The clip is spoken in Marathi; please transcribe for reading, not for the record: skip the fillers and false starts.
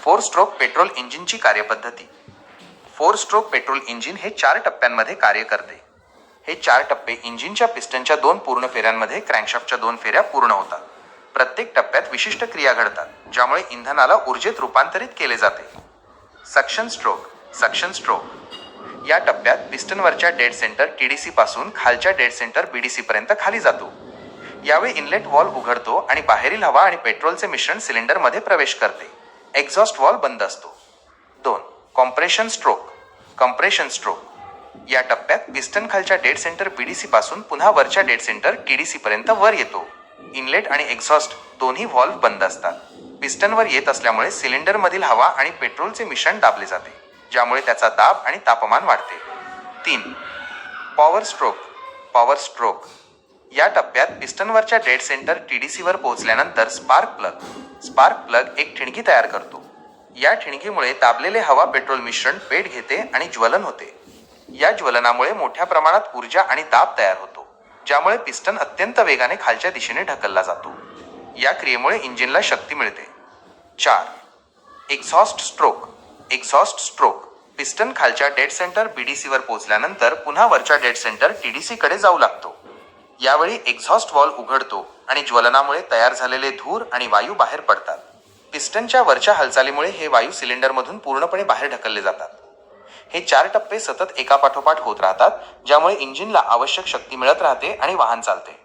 फोर स्ट्रोक पेट्रोल इंजिनची कार्यपद्धती. फोर स्ट्रोक पेट्रोल इंजिन हे 4 टप्प्यांमध्ये कार्य करते. हे 4 टप्पे इंजिनच्या पिस्टनच्या 2 पूर्ण फेऱ्यांमध्ये क्रँकशाफ्टच्या 2 फेऱ्या पूर्ण होतात. प्रत्येक टप्प्यात विशिष्ट क्रिया घडतात, ज्यामुळे इंधनाला ऊर्जेत रूपांतरित केले जाते. Suction stroke. सक्शन स्ट्रोक या टप्प्यात पिस्टनवरच्या डेड सेंटर TDC पासून खालच्या डेड सेंटर BDC पर्यंत खाली जातो. यावेळी इनलेट व्हॉल्व उघडतो आणि बाहेरील हवा आणि पेट्रोलचे मिश्रण सिलेंडरमध्ये प्रवेश करते. एक्झॉस्ट व्हॉल्व बंद असतो. 2. Compression stroke. कम्प्रेशन स्ट्रोक या टप्प्यात पिस्टन खालच्या डेड सेंटर BDC पासून पुन्हा वरच्या डेड सेंटर TDC पर्यंत वर येतो. इनलेट आणि एक्झॉस्ट दोन्ही व्हॉल्व बंद असतात. पिस्टनवर येत असल्यामुळे सिलेंडरमधील हवा आणि पेट्रोलचे मिश्रण दाबले जाते, ज्यामुळे त्याचा दाब आणि तापमान वाढते. 3. Power stroke. पॉवर स्ट्रोक या टप्प्यात पिस्टनवरच्या डेड सेंटर TDC वर पोहोचल्यानंतर स्पार्क प्लग एक ठिणगी तयार करतो. या ठिणगीमुळे दाबलेले हवा पेट्रोल मिश्रण पेट घेते आणि ज्वलन होते. या ज्वलनामुळे मोठ्या प्रमाणात ऊर्जा आणि दाब तयार होतो, ज्यामुळे पिस्टन अत्यंत वेगाने खालच्या दिशेने ढकलला जातो. या क्रियेमुळे इंजिनला शक्ती मिळते. 4. Exhaust stroke. Exhaust stroke piston खालच्या डेड सेंटर BDC वर पोहोचल्यानंतर पुन्हा वरच्या डेड सेंटर TDC कडे जाऊ लागतो. यावेळी एक्झॉस्ट व्हॉल्व उघडतो आणि ज्वलनामुळे तयार झालेले धूर आणि वायू बाहेर पडतात. पिस्टनच्या वरच्या हालचालीमुळे हे वायू सिलेंडरमधून पूर्णपणे बाहेर ढकलले जातात. हे 4 टप्पे सतत एकापाठोपाठ होत राहतात, ज्यामुळे इंजिनला आवश्यक शक्ती मिळत राहते आणि वाहन चालते.